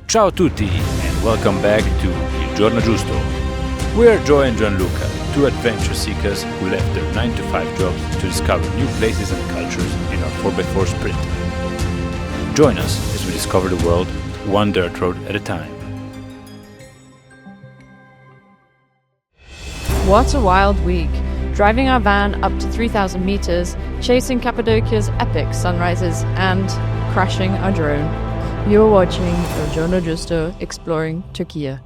Ciao tutti and welcome back to Il Giorno Giusto. We are Joe and Gianluca, two adventure seekers who left their 9-to-5 jobs to discover new places and cultures in our 4x4 sprint. Join us as we discover the world, one dirt road at a time. What a wild week! Driving our van up to 3,000 meters, chasing Cappadocia's epic sunrises, and crashing our drone. You are watching Il Giorno Giusto exploring Türkiye.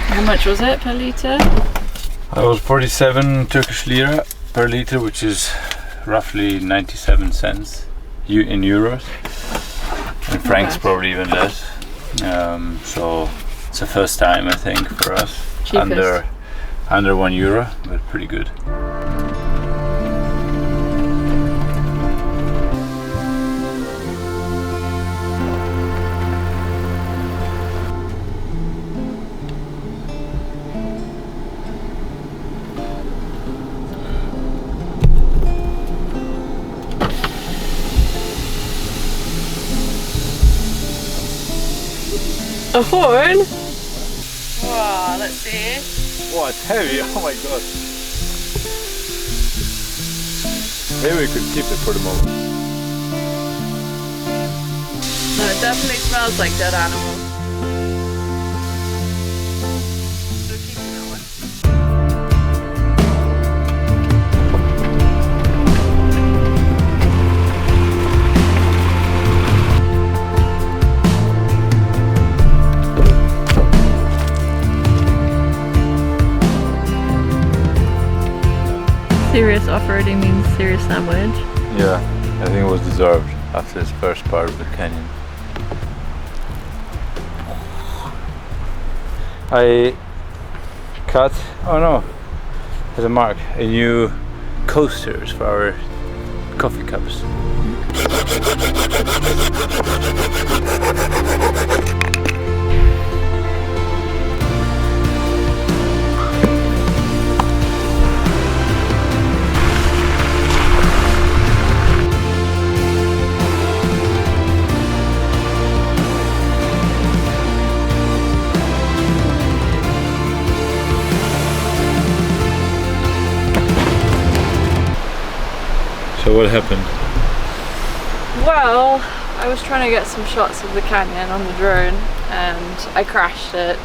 How much was it per litre? It was 47 Turkish lira per litre, which is roughly 97 cents in euros. In francs, probably even less. So it's the first time, I think, for us. Cheapest. Under €1, but pretty good. A horn? Wow, let's see. Oh, it's heavy, oh my god. Maybe we could keep it for the moment. No, it definitely smells like dead animal. So keeping that one. Serious off-roading means serious sandwich. Yeah, I think it was deserved after this first part of the canyon. I cut, oh no, there's a mark, a new coasters for our coffee cups. So what happened? Well, I was trying to get some shots of the canyon on the drone and I crashed it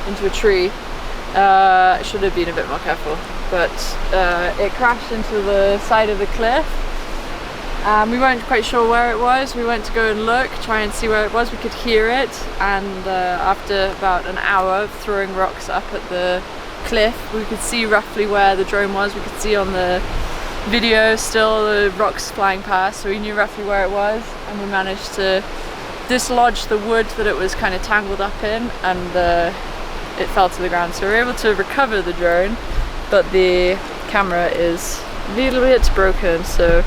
into a tree. I should have been a bit more careful, but it crashed into the side of the cliff. We weren't quite sure where it was. We went to go and look, try and see where it was. We could hear it, and after about an hour of throwing rocks up at the cliff, we could see roughly where the drone was. We could see on the video still the rocks flying past, so we knew roughly where it was, and we managed to dislodge the wood that it was kind of tangled up in, and it fell to the ground. So we were able to recover the drone, but the camera is a little bit broken, so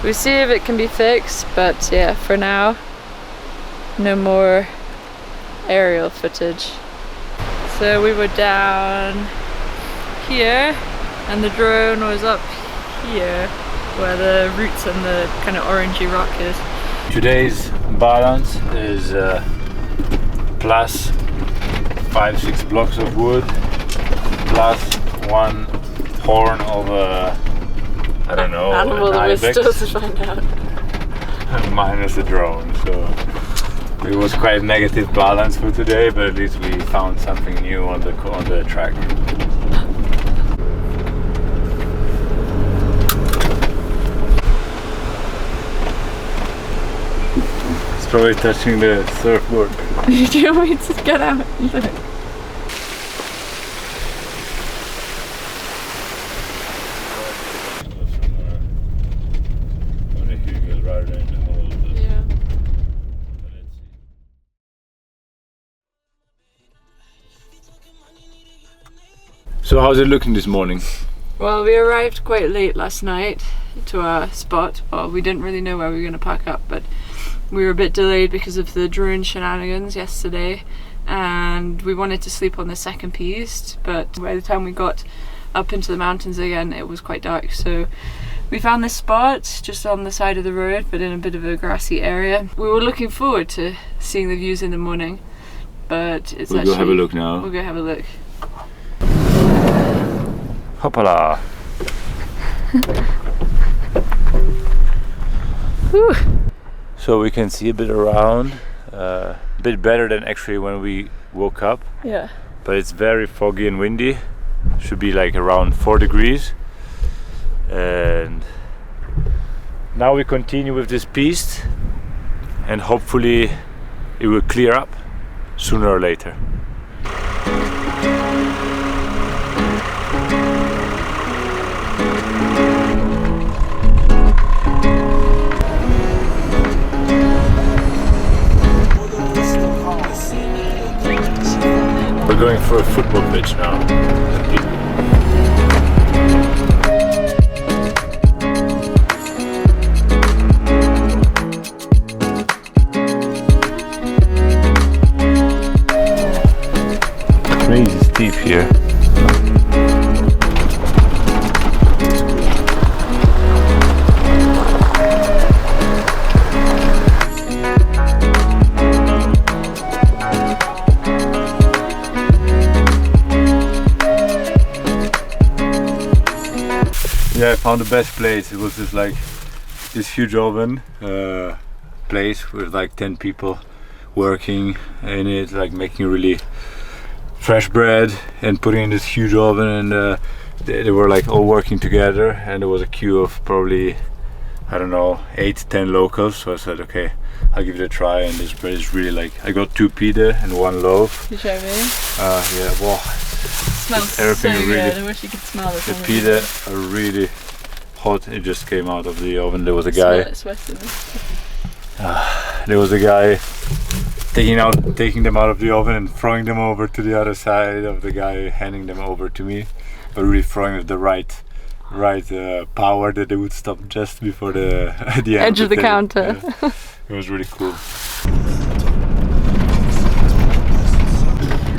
we'll see if it can be fixed. But yeah, for now, no more aerial footage. So we were down here and the drone was up here where the roots and the kind of orangey rock is. Today's balance is plus 5-6 blocks of wood plus one horn of a, I don't know, animal that we're still to find out. Minus the drone, so it was quite negative balance for today, but at least we found something new on the track. Probably touching the surfboard. Do you want me to get out and look? Yeah. So how's it looking this morning? Well, we arrived quite late last night to our spot. Well, we didn't really know where we were going to park up, but we were a bit delayed because of the drone shenanigans yesterday, and we wanted to sleep on the second piste, but by the time we got up into the mountains again, it was quite dark. So we found this spot just on the side of the road, but in a bit of a grassy area. We were looking forward to seeing the views in the morning, but it's we'll go have a look now. We'll go have a look. Hoppala! So we can see a bit around, a bit better than actually when we woke up. Yeah. But it's very foggy and windy. Should be like around 4 degrees. And now we continue with this piste, and hopefully it will clear up sooner or later. We're going for a football pitch now. Crazy steep here. Yeah, I found the best place. It was just like this huge oven place with like 10 people working in it, like making really fresh bread and putting in this huge oven, and they were like all working together, and there was a queue of probably, I don't know, 8-10 locals. So I said, okay, I'll give it a try, and this bread is really like, I got 2 pide and 1 loaf. You show me? Yeah, wow. It smells so really good. I wish you could smell it. The pide are really hot. It just came out of the oven. There was a guy. There was a guy taking them out of the oven and throwing them over to the other side of the guy, handing them over to me, but really throwing with the right power that they would stop just before the the edge of the counter. Yeah. It was really cool.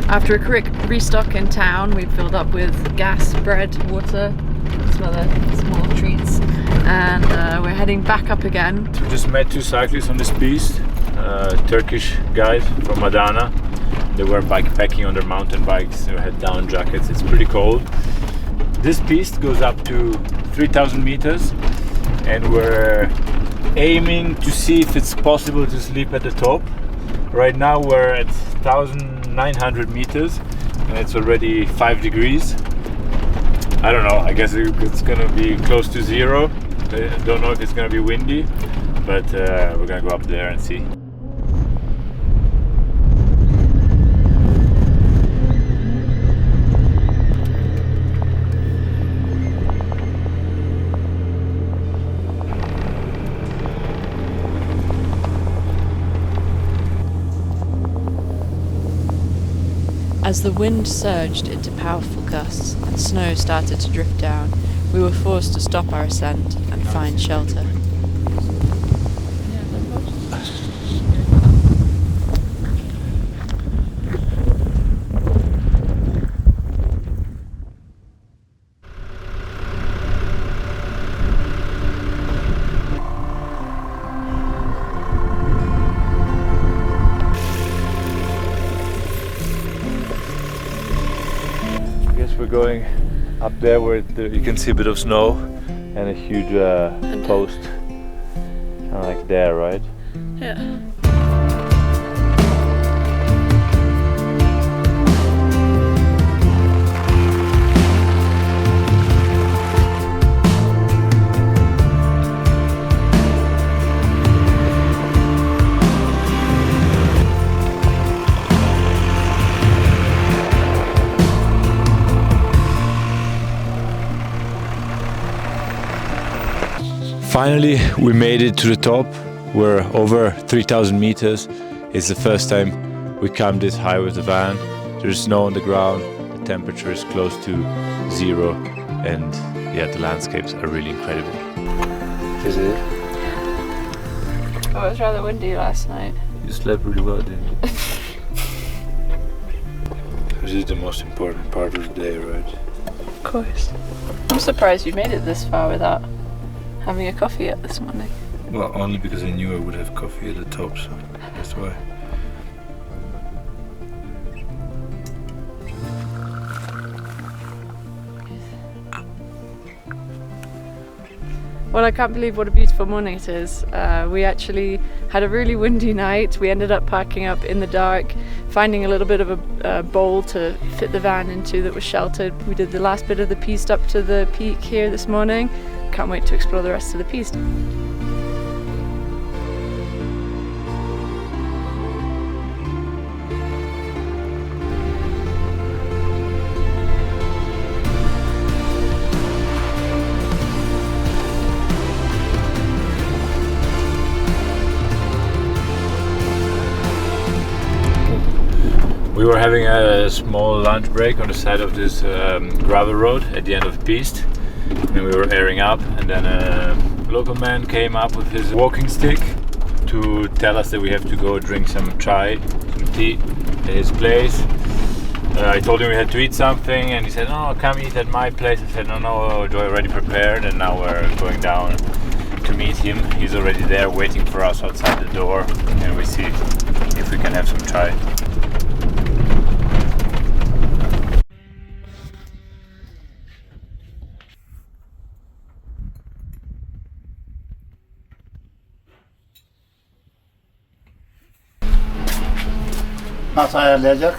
After a quick restock in town, we filled up with gas, bread, water, some other small treats, and we're heading back up again. We just met 2 cyclists on this piste, Turkish guys from Adana. They were bikepacking on their mountain bikes. They had down jackets. It's pretty cold. This piste goes up to 3,000 meters, and we're aiming to see if it's possible to sleep at the top. Right now we're at 1,900 meters and it's already 5 degrees. I don't know, I guess it's gonna be close to 0. I don't know if it's gonna be windy, but we're gonna go up there and see. As the wind surged into powerful gusts and snow started to drift down, we were forced to stop our ascent and find shelter. We're going up there where you can see a bit of snow and a huge post, kind of like there, right? Yeah. Finally, we made it to the top. We're over 3,000 meters. It's the first time we come this high with the van. There's snow on the ground, the temperature is close to 0, and yeah, the landscapes are really incredible. Is it? Oh, it was rather windy last night. You slept really well, didn't you? This is the most important part of the day, right? course. I'm surprised you made it this far without having a coffee yet this morning. Well, only because I knew I would have coffee at the top, so that's why. Well, I can't believe what a beautiful morning it is. We actually had a really windy night. We ended up parking up in the dark, finding a little bit of a bowl to fit the van into that was sheltered. We did the last bit of the piste up to the peak here this morning. Can't wait to explore the rest of the piste. We were having a small lunch break on the side of this gravel road at the end of the piste, and we were airing up, and then a local man came up with his walking stick to tell us that we have to go drink some chai, some tea at his place. I told him we had to eat something, and he said, "No, come eat at my place." I said, "No, Joy already prepared," and now we're going down to meet him. He's already there waiting for us outside the door, and we see if we can have some chai. Nasıl ayarlayacak?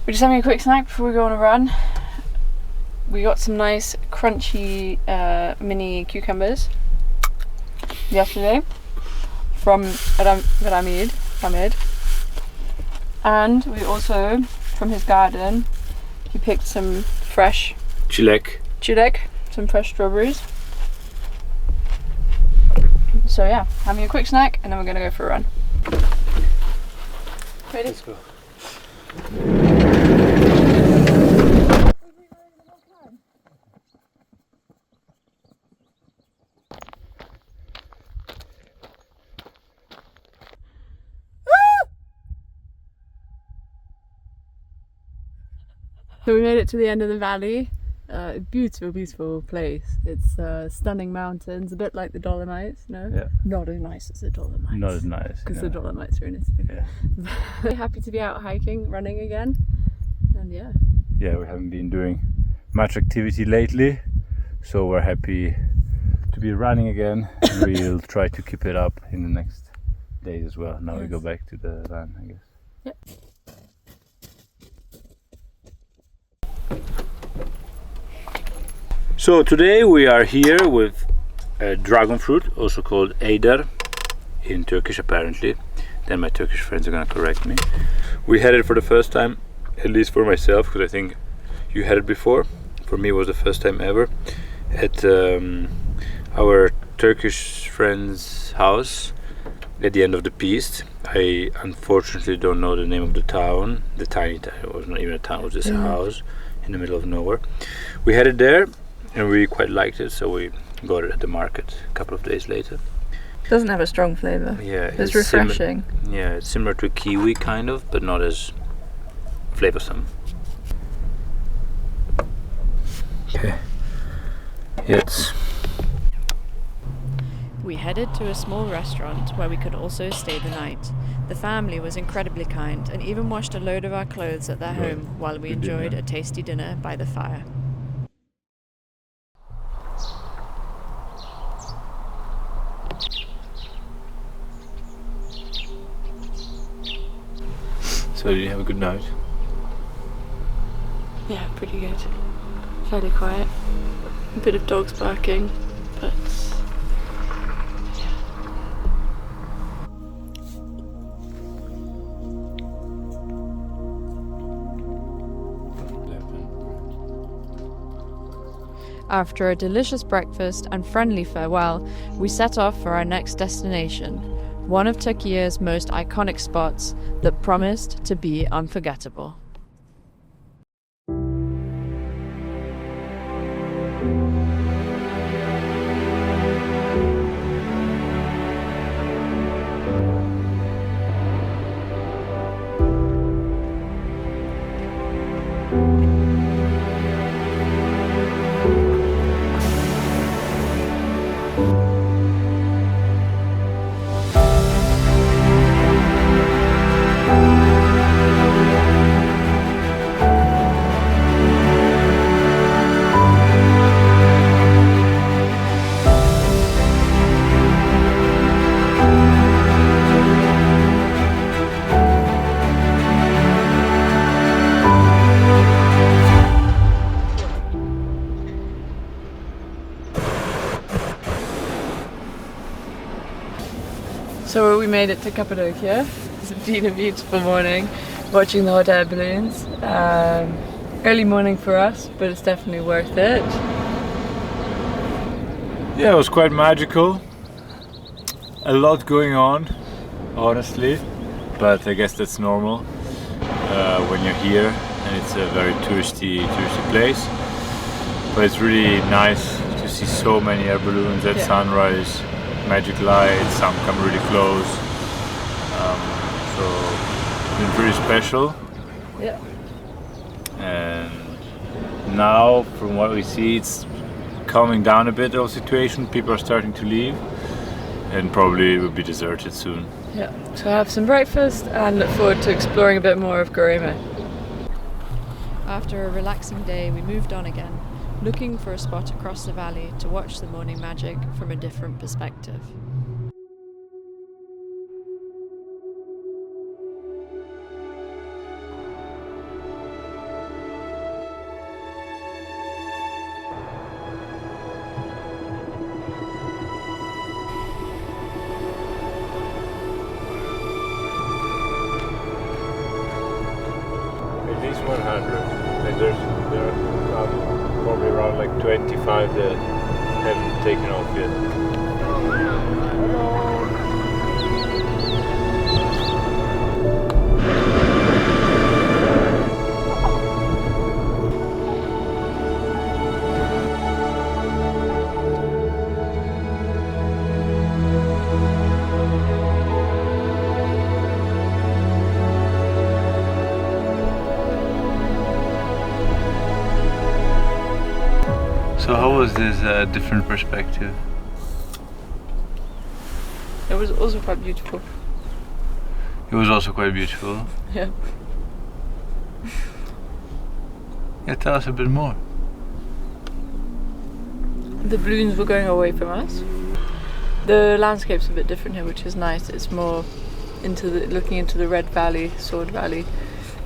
We're just having a quick snack before we go on a run. We got some nice crunchy mini cucumbers yesterday from Ramid, and we also, from his garden, he picked some fresh Çilek. some fresh strawberries. So yeah, having a quick snack and then we're gonna go for a run. Ready? Let's go. So we made it to the end of the valley. Beautiful, beautiful place. It's stunning mountains, a bit like the Dolomites, no? Yeah. Not as nice as the Dolomites. Not as nice. Because yeah. the Dolomites are in Italy. Yeah. Very happy to be out hiking, running again. And yeah. Yeah, we haven't been doing much activity lately, so we're happy to be running again. We'll try to keep it up in the next days as well. Now we go back to the van, I guess. Yep. So today we are here with dragon fruit, also called Eider in Turkish apparently. Then my Turkish friends are gonna correct me. We had it for the first time, at least for myself, because I think you had it before. For me it was the first time ever at our Turkish friend's house at the end of the piste. I unfortunately don't know the name of the town, the tiny town. It was not even a town, it was just a house in the middle of nowhere. We had it there and we quite liked it, so we got it at the market a couple of days later. Doesn't have a strong flavour. Yeah, it's refreshing. Yeah, it's similar to kiwi kind of, but not as flavoursome. Okay. Yes. We headed to a small restaurant where we could also stay the night. The family was incredibly kind and even washed a load of our clothes at their home while we enjoyed a tasty dinner by the fire. So did you have a good night? Yeah, pretty good. Fairly quiet. A bit of dogs barking. But After a delicious breakfast and friendly farewell, we set off for our next destination, one of Turkiye's most iconic spots that promised to be unforgettable. so we made it to Cappadocia. It's been a beautiful morning, watching the hot air balloons. Early morning for us, but it's definitely worth it. Yeah, it was quite magical. A lot going on, honestly, but I guess that's normal when you're here, and it's a very touristy place. But it's really nice to see so many air balloons at sunrise, magic lights, some come really close. So it's been pretty special. Yeah. And now, from what we see, it's calming down a bit, the whole situation. People are starting to leave, and probably will be deserted soon. Yeah. So have some breakfast and look forward to exploring a bit more of Göreme. After a relaxing day, we moved on again, looking for a spot across the valley to watch the morning magic from a different perspective. At least 100, and there are probably around like 25 that haven't taken off yet. So how was this different perspective? It was also quite beautiful. It was also quite beautiful. Yeah. Yeah, tell us a bit more. The balloons were going away from us. The landscape's a bit different here, which is nice. It's more looking into the Red Valley, Sword Valley,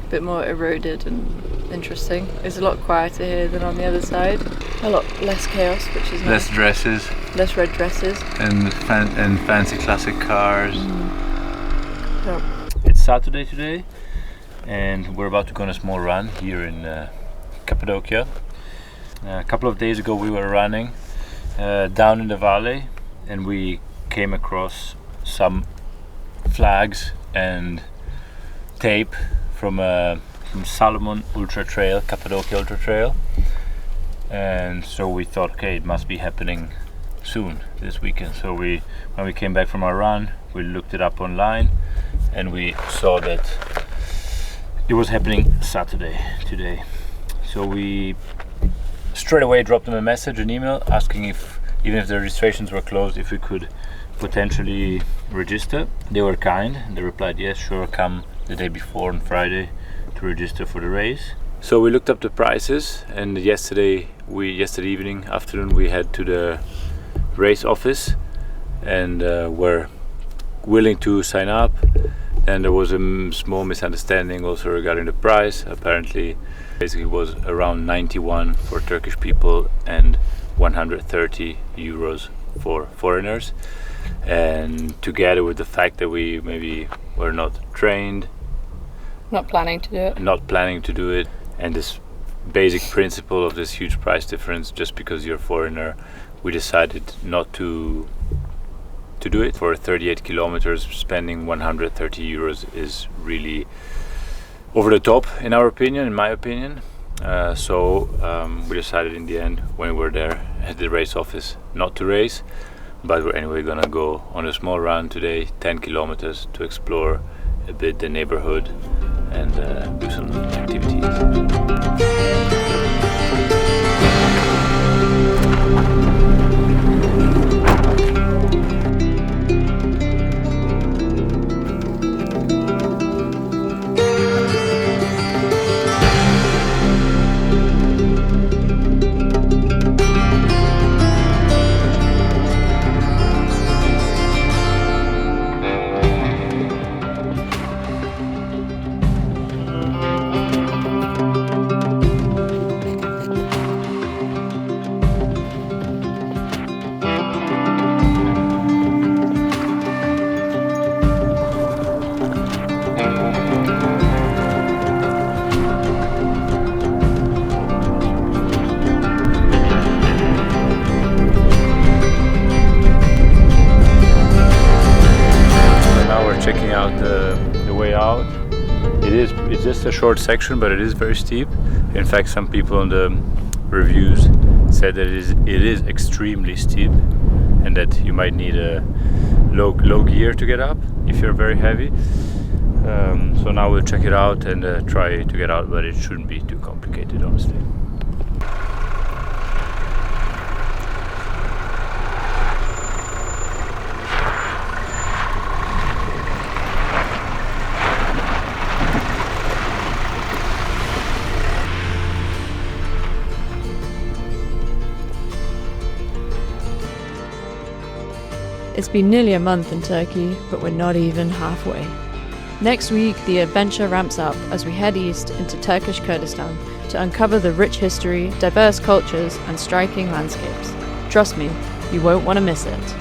a bit more eroded and interesting. It's a lot quieter here than on the other side. A lot less chaos, which is nice. Less dresses. Less red dresses. And fancy classic cars. Yeah. It's Saturday today, and we're about to go on a small run here in Cappadocia. A couple of days ago we were running down in the valley, and we came across some flags and tape from Salomon Ultra Trail, Cappadocia Ultra Trail, and so we thought, okay, it must be happening soon this weekend. So when we came back from our run, we looked it up online, and we saw that it was happening Saturday today. So we straight away dropped them a message, an email, asking if, even if the registrations were closed, if we could potentially register. They were kind, and they replied, yes, sure, come the day before on Friday to register for the race. So we looked up the prices, and yesterday afternoon we head to the race office and were willing to sign up. And there was a small misunderstanding also regarding the price. Apparently basically it was around 91 for Turkish people and 130 euros for foreigners, and together with the fact that we maybe were not trained, Not planning to do it, and this basic principle of this huge price difference, just because you're a foreigner, we decided not to do it. For 38 kilometers, spending 130 euros is really over the top, in our opinion, in my opinion. So we decided in the end, when we were there at the race office, not to race, but we're anyway gonna go on a small run today, 10 kilometers, to explore a bit the neighborhood and do some activities. Checking out the way out. It's just a short section, but it is very steep. In fact, some people in the reviews said that it is extremely steep, and that you might need a low gear to get up if you're very heavy. So now we'll check it out and try to get out, but it shouldn't be too complicated, honestly. It's been nearly a month in Turkey, but we're not even halfway. Next week, the adventure ramps up as we head east into Turkish Kurdistan to uncover the rich history, diverse cultures, and striking landscapes. Trust me, you won't want to miss it.